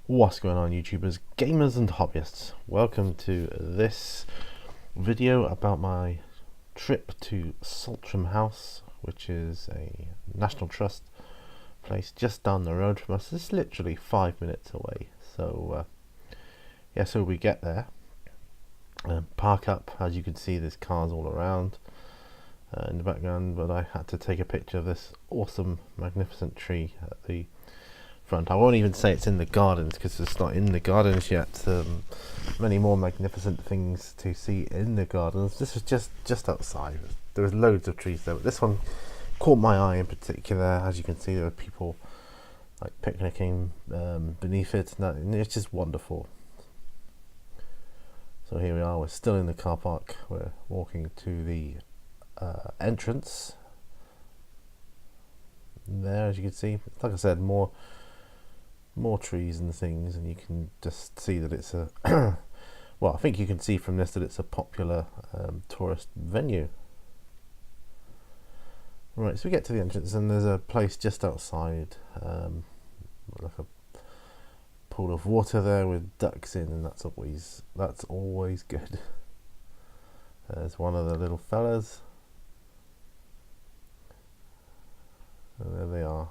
What's going on, YouTubers, gamers and hobbyists? Welcome to this video about my trip to Saltram House, which is a National Trust place just down the road from us. It's literally 5 minutes away. So so we get there, park up. As you can see, there's cars all around in the background, but I had to take a picture of this awesome, magnificent tree at the front. I won't even say it's in the gardens because it's not in the gardens yet. Many more magnificent things to see in the gardens. This was just outside. There was loads of trees there, but this one caught my eye in particular. As you can see, there were people like picnicking beneath it, and it's just wonderful. So here we are. We're still in the car park. We're walking to the entrance there. As you can see, like I said, more trees and things, and you can just see that it's a well, I think you can see from this that it's a popular tourist venue. Right, so we get to the entrance and there's a place just outside, like a pool of water there with ducks in, and that's always good. There's one of the little fellas, and there they are.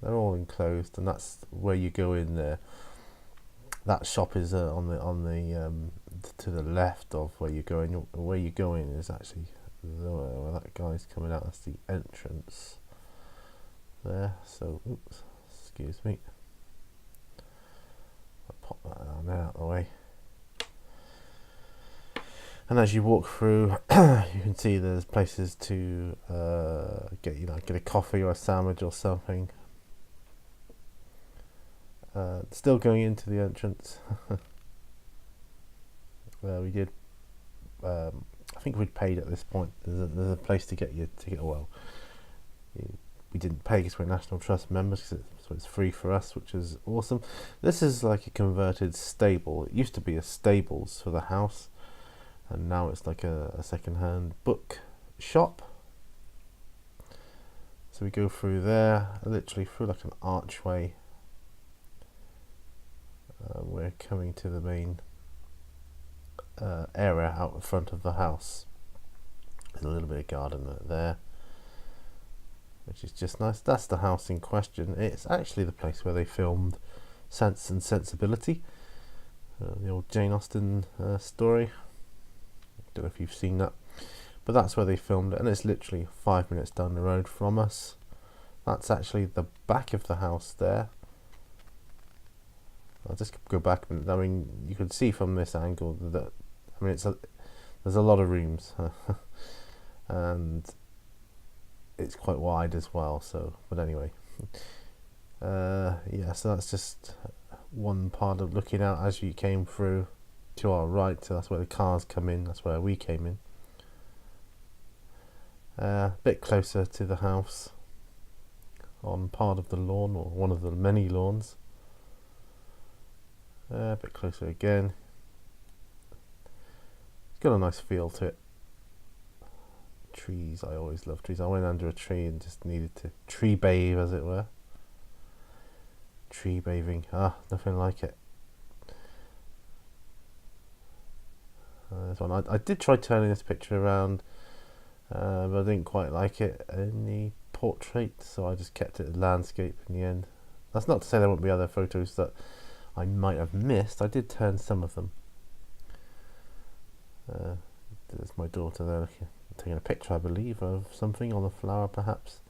They're all enclosed, and that's where you go in there. That shop is on the to the left of where you're going. Where you're going is actually where that guy's coming out. That's the entrance there. So, oops, excuse me. I'll pop that down out of the way. And as you walk through, you can see there's places to get a coffee or a sandwich or something. Still going into the entrance. We did. I think we'd paid at this point. There's a place to get your ticket. Well, we didn't pay because we're National Trust members, so it's free for us, which is awesome. This is like a converted stable. It used to be a stables for the house, and now it's like a second-hand book shop. So we go through there, literally through like an archway. We're coming to the main area out in front of the house. There's a little bit of garden there, which is just nice. That's the house in question. It's actually the place where they filmed Sense and Sensibility, the old Jane Austen story. Don't know if you've seen that, but that's where they filmed it, and it's literally 5 minutes down the road from us. That's actually the back of the house there. I'll just go back. I mean, you can see from this angle that there's a lot of rooms, and it's quite wide as well. So, but anyway, yeah. So that's just one part of looking out as you came through to our right. So that's where the cars come in. That's where we came in. A bit closer to the house, on part of the lawn, or one of the many lawns. A bit closer again. It's got a nice feel to it. Trees, I always love trees. I went under a tree and just needed to tree bathe, as it were. Tree bathing, nothing like it. This one, I did try turning this picture around, but I didn't quite like it in the portrait, so I just kept it landscape in the end. That's not to say there won't be other photos that I might have missed. I did turn some of them. There's my daughter there taking a picture, I believe, of something on the flower, perhaps.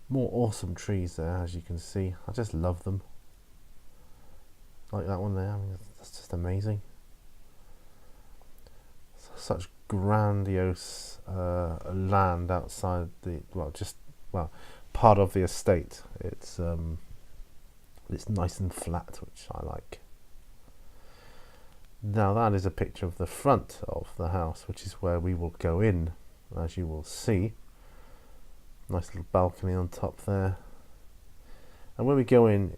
More awesome trees there, as you can see. I just love them. Like that one there. I mean, that's just amazing. Such grandiose land outside the part of the estate. It's nice and flat, which I like. Now that is a picture of the front of the house, which is where we will go in, as you will see. Nice little balcony on top there. And when we go in,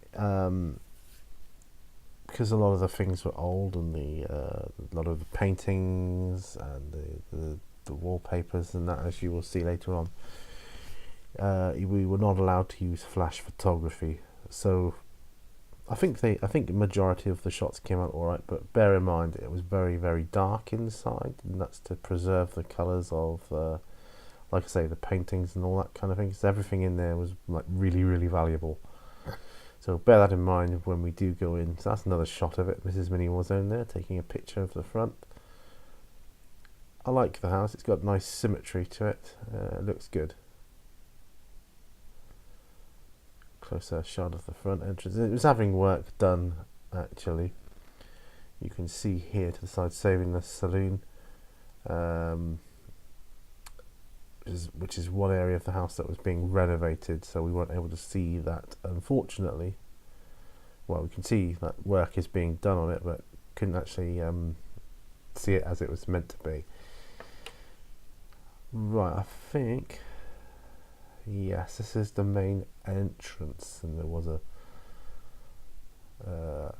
because a lot of the things were old, and a lot of the paintings and the wallpapers and that, as you will see later on, we were not allowed to use flash photography. So I think the majority of the shots came out all right, but bear in mind it was very, very dark inside, and that's to preserve the colours of, like I say, the paintings and all that kind of thing. So everything in there was like really, really valuable. So bear that in mind when we do go in. So that's another shot of it. Mrs. Mini Warzone there, taking a picture of the front. I like the house. It's got nice symmetry to it. It looks good. Closer shot of the front entrance. It was having work done, actually. You can see here to the side, saving the saloon, which is one area of the house that was being renovated, so we weren't able to see that, unfortunately. Well, we can see that work is being done on it, but couldn't actually see it as it was meant to be. Right, I think, yes, this is the main entrance, and there was a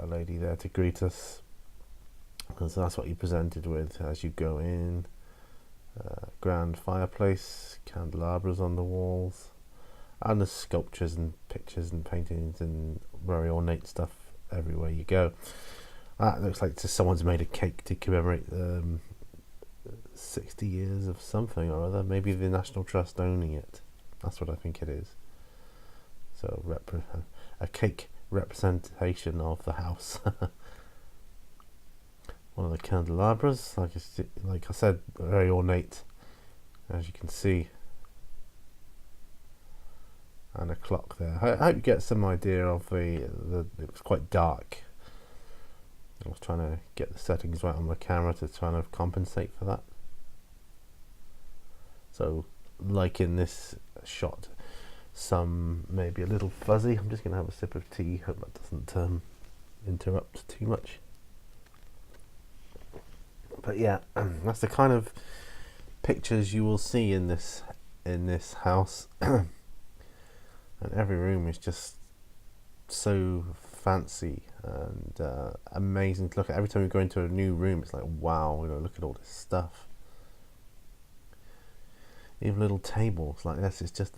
lady there to greet us, and so that's what you presented with as you go in. Grand fireplace, candelabras on the walls, and there's sculptures and pictures and paintings and very ornate stuff everywhere you go. That looks like someone's made a cake to commemorate 60 years of something or other, maybe the National Trust owning it. That's what I think it is. So a cake representation of the house. One of the candelabras, like I said, very ornate, as you can see, and a clock there. I hope you get some idea of it was quite dark. I was trying to get the settings right on the camera to try and compensate for that. So, like in this shot, some maybe a little fuzzy. I'm just going to have a sip of tea. Hope that doesn't interrupt too much. But yeah, that's the kind of pictures you will see in this house, and every room is just so fancy and amazing to look at. Every time you go into a new room, it's like, wow, look at all this stuff. Even little tables like this, it's just,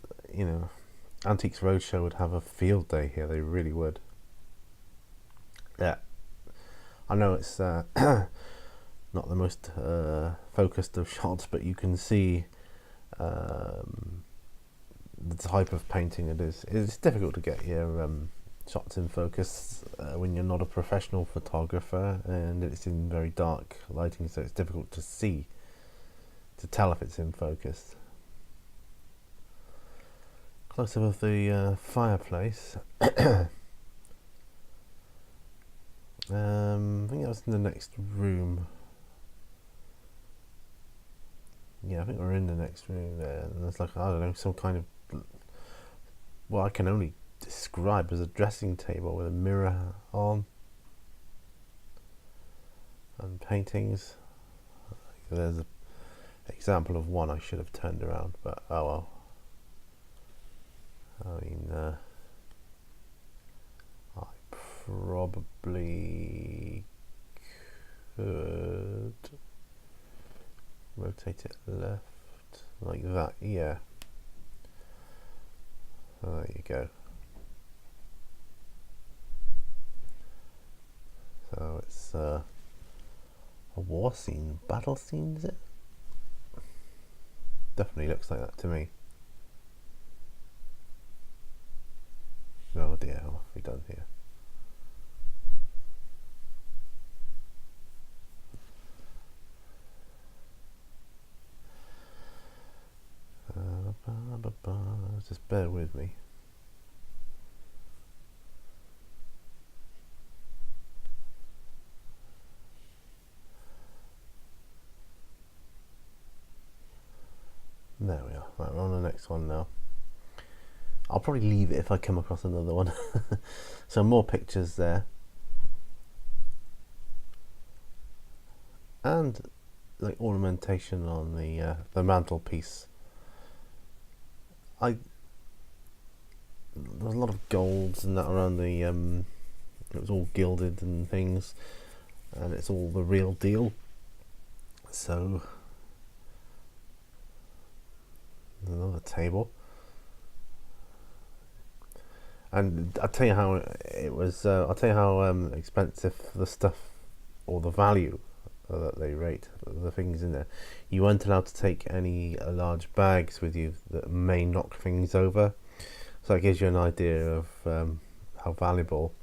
Antiques Roadshow would have a field day here. They really would. Yeah, I know it's not the most focused of shots, but you can see the type of painting it is. It's difficult to get your shots in focus when you're not a professional photographer, and it's in very dark lighting, so it's difficult to tell if it's in focus. Close up of the fireplace. I think that was in the next room. Yeah, I think we're in the next room there, and there's like, I don't know, some kind of, well, I can only describe as a dressing table with a mirror on and paintings. There's an example of one I should have turned around, but oh well. I mean, I probably could rotate it left like that. Yeah, oh, there you go. So it's a war scene, battle scene, is it? Definitely looks like that to me. Oh dear, what have we done here? Just bear with me. There we are. Right, we're on the next one now. I'll probably leave it if I come across another one. So more pictures there. And like ornamentation on the mantelpiece. There's a lot of golds and that around the it was all gilded and things, and it's all the real deal. So another table, And I'll tell you how it was. I'll tell you how expensive the stuff or the value that they rate the things in there. You weren't allowed to take any large bags with you that may knock things over. So it gives you an idea of how valuable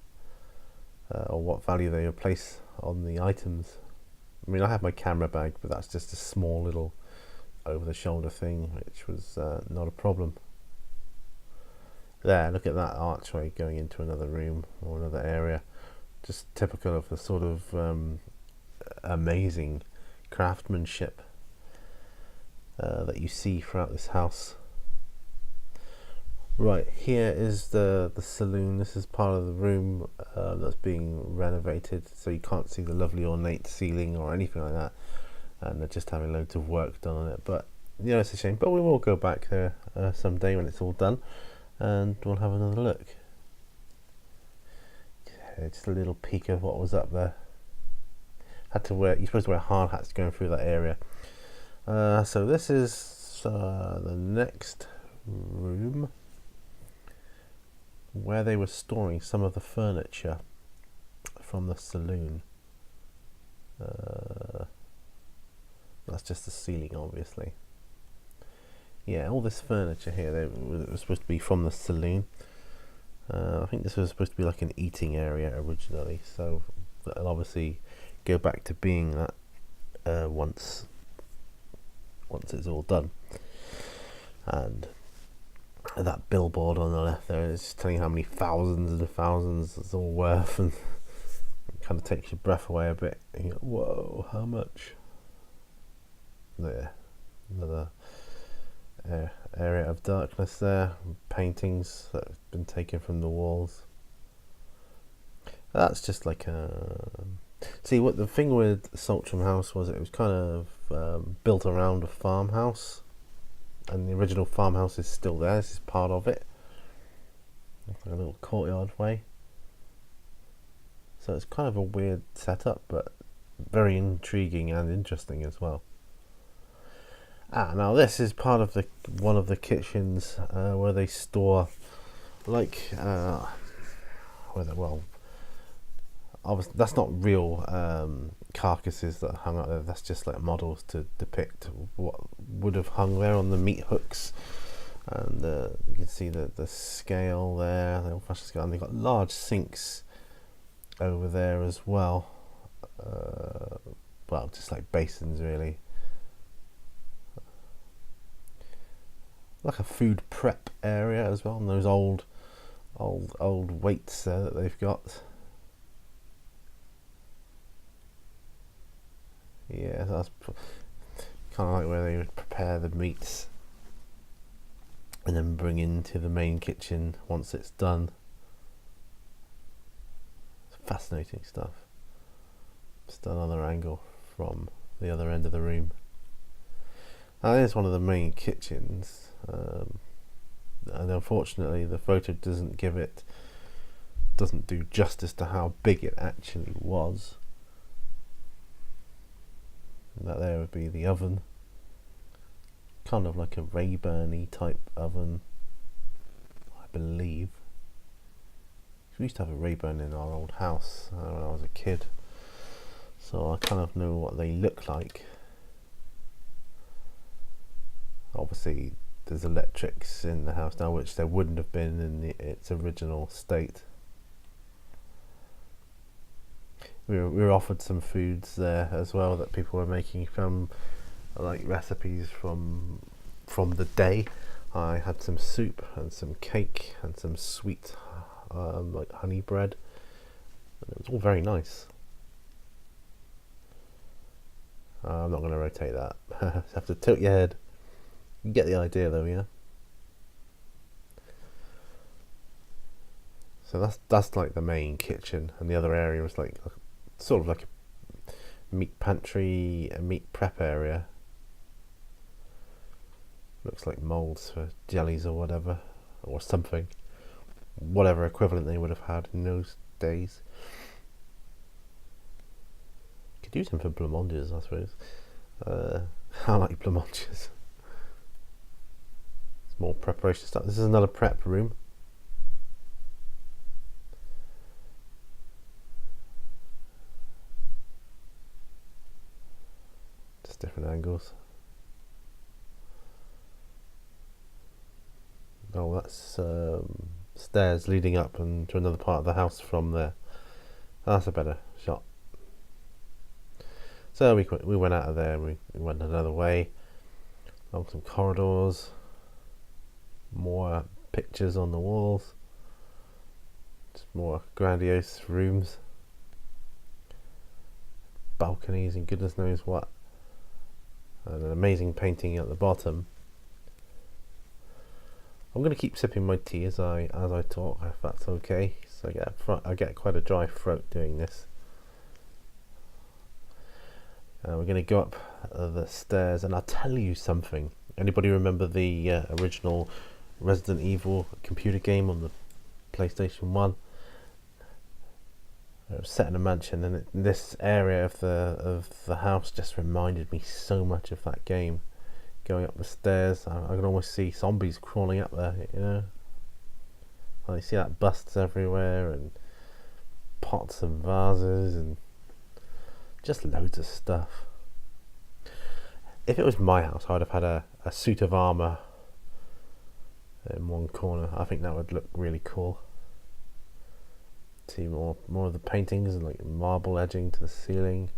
or what value they place on the items. I mean, I have my camera bag, but that's just a small little over-the-shoulder thing, which was not a problem. There, look at that archway going into another room or another area. Just typical of the sort of amazing craftsmanship that you see throughout this house. Right, here is the saloon. This is part of the room that's being renovated, so you can't see the lovely ornate ceiling or anything like that, and they're just having loads of work done on it. But you know, it's a shame, but we will go back there someday when it's all done, and we'll have another look. Okay, just a little peek of what was up there. Had to wear, you're supposed to wear hard hats going through that area. So this is the next room, where they were storing some of the furniture from the saloon. That's just the ceiling, obviously. Yeah, all this furniture here, was supposed to be from the saloon. I think this was supposed to be like an eating area originally, so it'll obviously go back to being that once it's all done. And that billboard on the left there is telling you how many thousands and thousands it's all worth, and it kind of takes your breath away a bit. And you go, whoa, how much? There, another area of darkness there, paintings that have been taken from the walls. That's just like a... See, what the thing with Saltram House was, it was kind of built around a farmhouse, and the original farmhouse is still there. This is part of it. Like a little courtyard way. So it's kind of a weird setup, but very intriguing and interesting as well. Now this is part of one of the kitchens where they store, like, well, obviously that's not real carcasses that are hung up there. That's just like models to depict what would have hung there on the meat hooks. And you can see the scale there, the old-fashioned scale, and they've got large sinks over there as well. Well, just like basins, really. Like a food prep area as well, and those old weights there that they've got. Yeah, that's kind of like where they would prepare the meats and then bring into the main kitchen once it's done. It's fascinating stuff. It's done on another angle from the other end of the room. Now there's one of the main kitchens, and unfortunately the photo doesn't do justice to how big it actually was. And that there would be the oven, kind of like a Rayburn-y type oven, I believe. We used to have a Rayburn in our old house when I was a kid, so I kind of know what they look like. Obviously there's electrics in the house now, which there wouldn't have been in its original state. We were offered some foods there as well that people were making from, like, recipes from the day. I had some soup and some cake and some sweet like honey bread, and it was all very nice. I'm not going to rotate that. Just have to tilt your head. You get the idea though, yeah? So that's like the main kitchen, and the other area was like sort of like a meat pantry, a meat prep area. Looks like moulds for jellies or whatever, or something, whatever equivalent they would have had in those days. Could use them for blancmanges, I suppose. I like blancmanges. It's more preparation stuff. This is another prep room. different angles. Oh, that's stairs leading up and to another part of the house from there. That's a better shot. So we went out of there and we went another way along some corridors, more pictures on the walls, just more grandiose rooms, balconies and goodness knows what, and an amazing painting at the bottom. I'm going to keep sipping my tea as I talk, if that's okay. So I get quite a dry throat doing this. We're going to go up the stairs, and I'll tell you something. Anybody remember the original Resident Evil computer game on the PlayStation 1? It was set in a mansion, and this area of the house just reminded me so much of that game. Going up the stairs, I can almost see zombies crawling up there, you know. I see that busts everywhere and pots and vases and just loads of stuff. If it was my house, I'd have had a suit of armour in one corner. I think that would look really cool. See more of the paintings and like marble edging to the ceiling.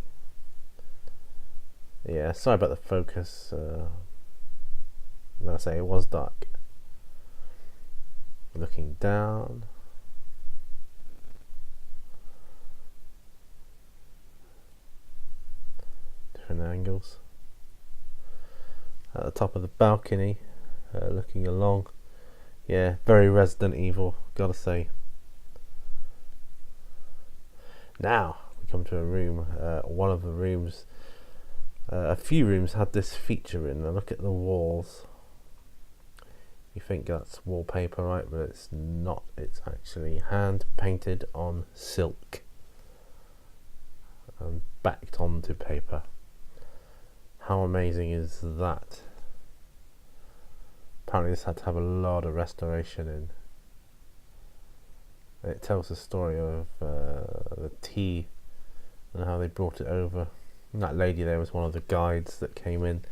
Yeah, sorry about the focus. Like I say, it was dark. Looking down. Different angles. At the top of the balcony, looking along. Yeah, very Resident Evil, gotta say. Now, we come to a room. One of the rooms, a few rooms had this feature in. Now look at the walls. You think that's wallpaper, right? But it's not. It's actually hand painted on silk and backed onto paper. How amazing is that? Apparently this had to have a lot of restoration in. It tells the story of the tea and how they brought it over. And that lady there was one of the guides that came in.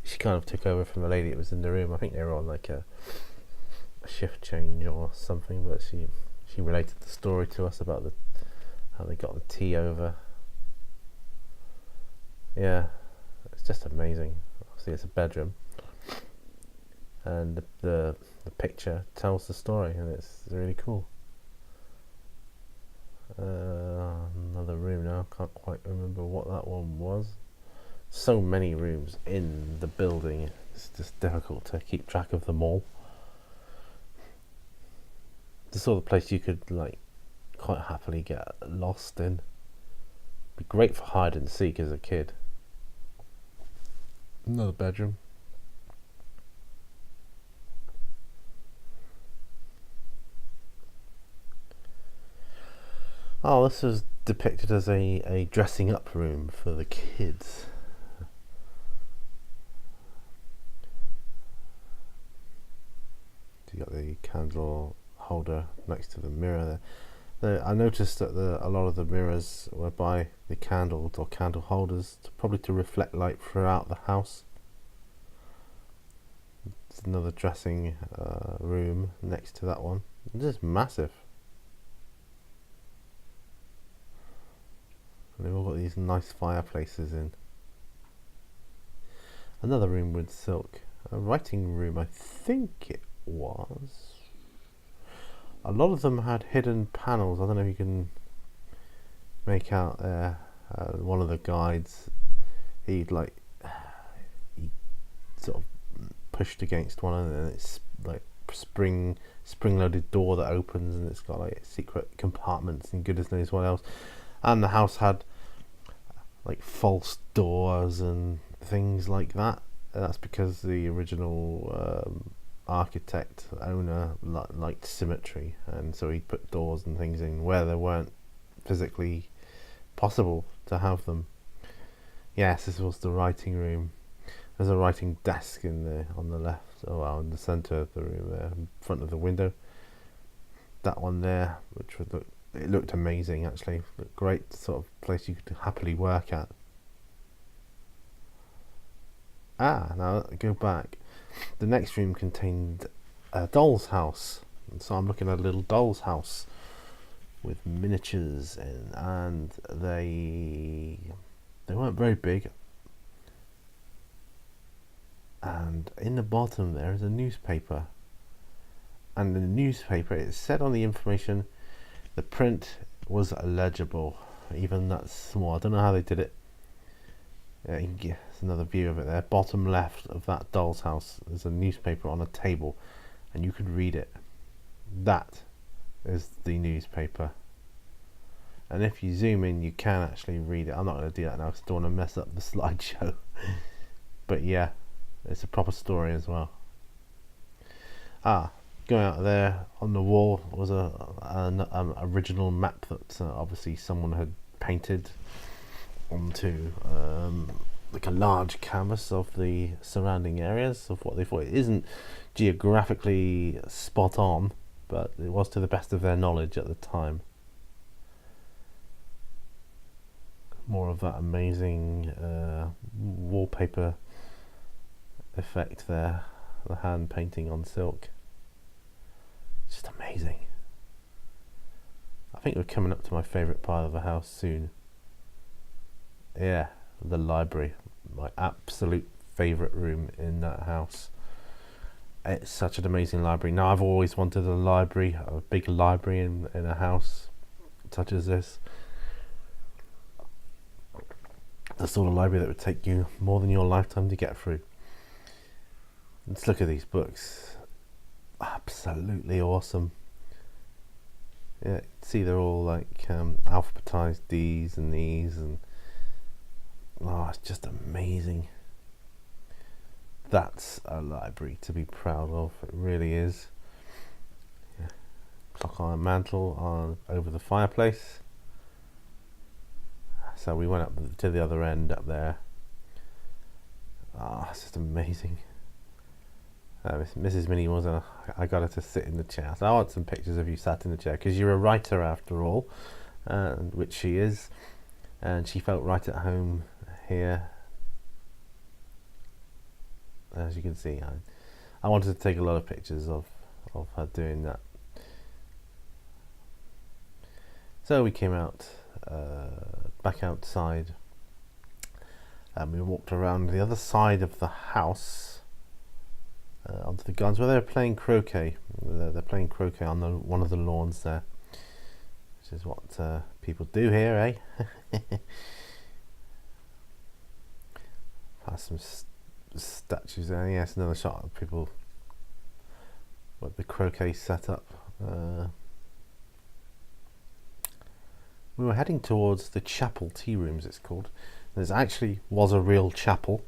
She kind of took over from the lady that was in the room. I think they were on like a shift change or something, but she related the story to us about how they got the tea over. Yeah, it's just amazing. Obviously it's a bedroom, and the picture tells the story, and it's really cool. Another room now. Can't quite remember what that one was. So many rooms in the building, it's just difficult to keep track of them all. The sort of place you could like quite happily get lost in. Be great for hide and seek as a kid. Another bedroom. Oh, this is depicted as a dressing up room for the kids. You got the candle holder next to the mirror there. I noticed that a lot of the mirrors were by the candles or candle holders, probably to reflect light throughout the house. It's another dressing room next to that one. This is massive. And they've all got these nice fireplaces in. Another room with silk. A writing room, I think it was. A lot of them had hidden panels. I don't know if you can make out there. One of the guides, he sort of pushed against one, and it's like spring loaded door that opens, and it's got like secret compartments and goodness knows what else. And the house had like false doors and things like that. And that's because the original architect owner liked symmetry, and so he put doors and things in where there weren't physically possible to have them. Yes, this was the writing room. There's a writing desk on the left, in the centre of the room there, in front of the window. That one there, which would looked amazing actually. Looked great, sort of place you could happily work at. Now go back. The next room contained a doll's house, and so I'm looking at a little doll's house with miniatures in, and they weren't very big. And in the bottom there is a newspaper, and in the newspaper it said on the information the print was legible, even that small. I don't know how they did it. You can get another view of it there. Bottom left of that doll's house, there's a newspaper on a table, and you could read it. That is the newspaper. And if you zoom in, you can actually read it. I'm not going to do that now because I don't want to mess up the slideshow. But yeah, it's a proper story as well. Going out there on the wall was an original map that obviously someone had painted onto like a large canvas of the surrounding areas of what they thought. It isn't geographically spot on, but it was to the best of their knowledge at the time. More of that amazing wallpaper effect there, the hand painting on silk. Just amazing. I think we're coming up to my favourite part of the house soon. Yeah, the library. My absolute favourite room in that house. It's such an amazing library. Now, I've always wanted a library, a big library in a house such as this. The sort of library that would take you more than your lifetime to get through. Let's look at these books. Absolutely awesome. Yeah, see, they're all like alphabetized D's and E's, and it's just amazing. That's a library to be proud of. It really is. Yeah. Clock on a mantle on over the fireplace. So we went up to the other end up there. It's just amazing. Mrs. Minnie was I got her to sit in the chair. So I want some pictures of you sat in the chair, because you're a writer after all, which she is, and she felt right at home here. As you can see, I wanted to take a lot of pictures of her doing that. So we came out back outside, and we walked around the other side of the house. Onto the gardens where they're playing croquet. They're playing croquet on one of the lawns there, which is what people do here, eh? Some statues there. Yes, another shot of people with the croquet set up. We were heading towards the chapel tea rooms, it's called. There's actually was a real chapel,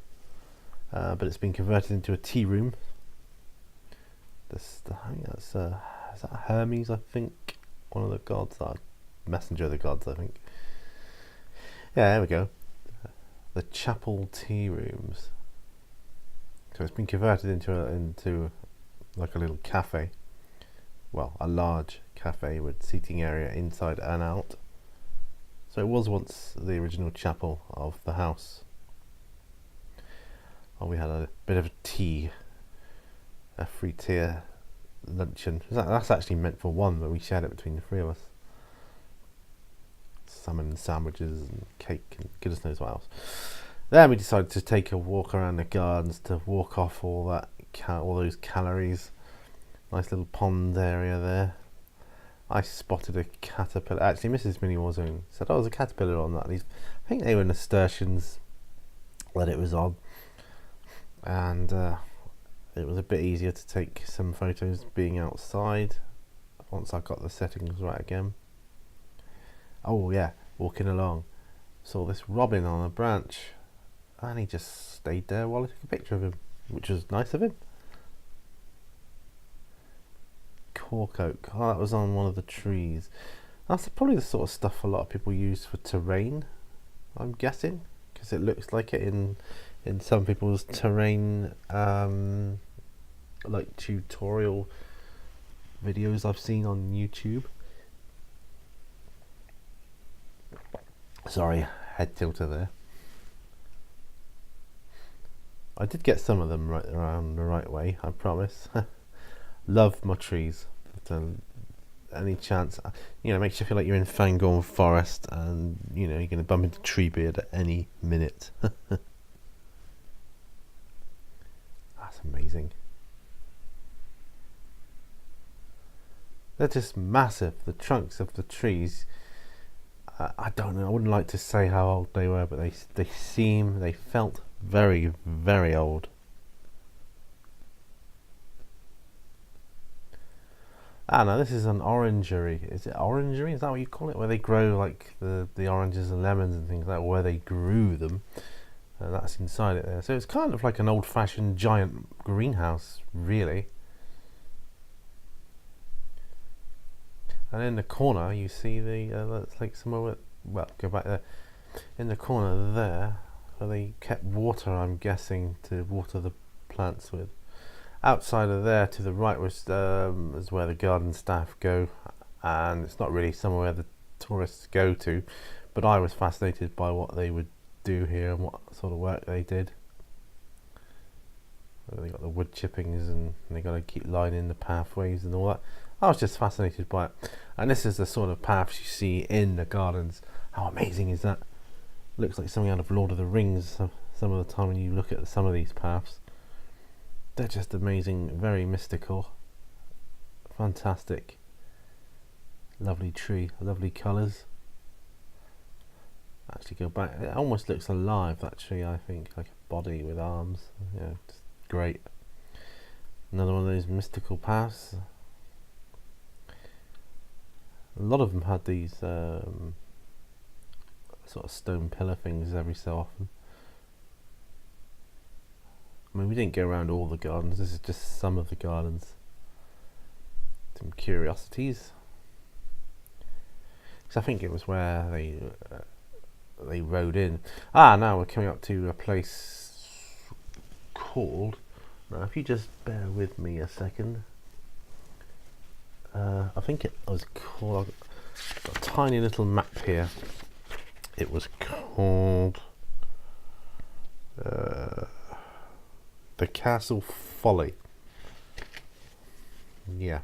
but it's been converted into a tea room. I think that's is that Hermes, I think, one of the gods, messenger of the gods, I think. Yeah, there we go. The chapel tea rooms. So it's been converted into like a little cafe. Well, a large cafe with seating area inside and out. So it was once the original chapel of the house. We had a bit of tea. A free tier luncheon. That's actually meant for one, but we shared it between the three of us. Salmon sandwiches and cake and goodness knows what else. Then we decided to take a walk around the gardens to walk off all those calories. Nice little pond area there. I spotted a caterpillar. Actually, Mrs. Mini Warzone said, "Oh, there's a caterpillar on that." I think they were nasturtiums that it was on, and it was a bit easier to take some photos being outside once I got the settings right again. Oh yeah, walking along, saw this robin on a branch, and he just stayed there while I took a picture of him, which was nice of him. Cork oak, that was on one of the trees. That's probably the sort of stuff a lot of people use for terrain, I'm guessing, because it looks like it in some people's terrain like tutorial videos I've seen on YouTube. Sorry, head tilter there. I did get some of them right around the right way, I promise. Love my trees. But, any chance, makes you feel like you're in Fangorn Forest, and you're going to bump into Treebeard at any minute. That's amazing. They're just massive. The trunks of the trees. I don't know. I wouldn't like to say how old they were, but they felt very, very old. Ah, no, this is an orangery. Is it orangery? Is that what you call it? Where they grow like the oranges and lemons and things like that, where they grew them. That's inside it there. So it's kind of like an old-fashioned giant greenhouse, really. And in the corner, you see that's like somewhere where, well, go back there. In the corner there, where they kept water, I'm guessing, to water the plants with. Outside of there, to the right, was is where the garden staff go, and it's not really somewhere the tourists go to, but I was fascinated by what they would do here and what sort of work they did. They got the wood chippings, and they got to keep lining the pathways and all that. I was just fascinated by it, and this is the sort of paths you see in the gardens. How amazing is that? Looks like something out of Lord of the Rings some of the time when you look at some of these paths. They're just amazing, very mystical, fantastic, lovely tree, lovely colours. Actually go back, it almost looks alive, that tree, I think, like a body with arms. Yeah, it's great. Another one of those mystical paths. A lot of them had these sort of stone pillar things every so often. I mean, we didn't go around all the gardens, this is just some of the gardens. Some curiosities. Because I think it was where they rode in. Now we're coming up to a place called, now if you just bear with me a second. I think it was called, I've got a tiny little map here. It was called the Castle Folly. Yeah.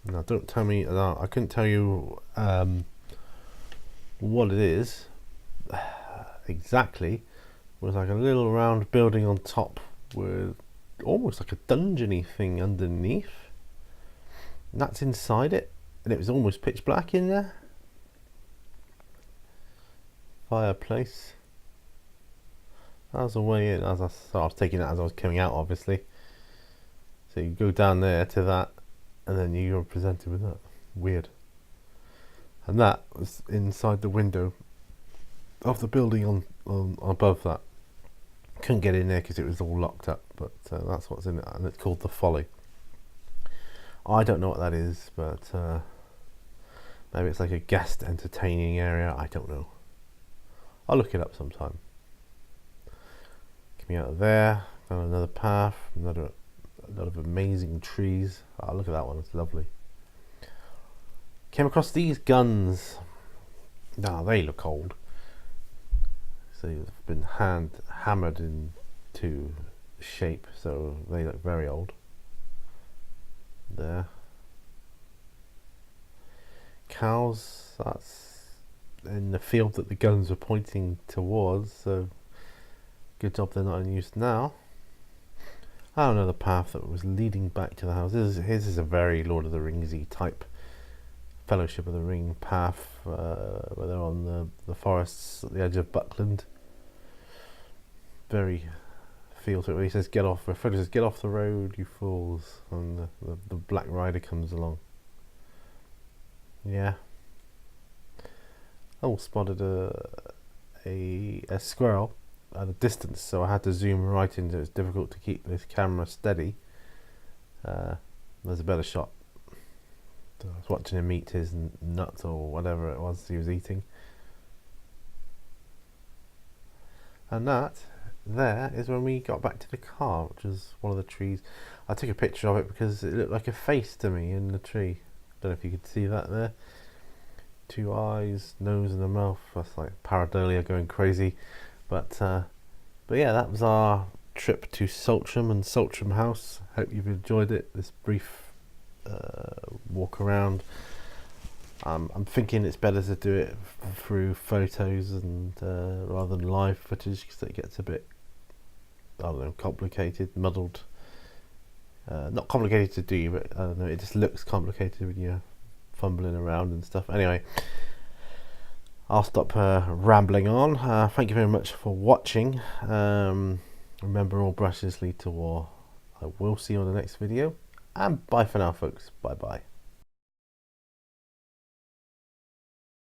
Now don't tell me, I couldn't tell you what it is exactly. It was like a little round building on top with almost like a dungeon-y thing underneath. And that's inside it, and it was almost pitch black in there. Fireplace. That was the way in. I was taking that as I was coming out, obviously. So you go down there to that, and then you're presented with that. Weird. And that was inside the window of the building on above that. Couldn't get in there because it was all locked up, but that's what's in it, and it's called the Folly. I don't know what that is, but maybe it's like a guest entertaining area. I don't know. I'll look it up sometime. Coming out of there, down another path, a lot of amazing trees. Oh, look at that one, it's lovely. Came across these guns. Now they look old. So they've been hammered into shape, so they look very old. There. Cows, that's in the field that the guns were pointing towards, so good job they're not in use now. Another path that was leading back to the house. This is a very Lord of the Ringsy type Fellowship of the Ring path, where they're on the forests at the edge of Buckland. Very feel to it, where he says, "Get off." Where Frodo says, "Get off the road, you fools," and the Black Rider comes along. Yeah. I spotted a squirrel at a distance, so I had to zoom right in. It's difficult to keep this camera steady. There's a better shot. So I was watching him eat his nuts or whatever it was he was eating. And that there is when we got back to the car, which was one of the trees. I took a picture of it because it looked like a face to me in the tree. Don't know if you could see that there. Two eyes, nose and a mouth. That's like pareidolia going crazy. But But yeah, that was our trip to Saltram and Saltram House. Hope you've enjoyed it, this brief walk around. I'm thinking it's better to do it through photos and rather than live footage, because it gets a bit, I don't know, complicated, muddled. Not complicated to do, but I don't know, it just looks complicated when you're fumbling around and stuff. Anyway, I'll stop rambling on. Thank you very much for watching. Remember, all brushes lead to war. I will see you on the next video, and bye for now, folks. Bye bye.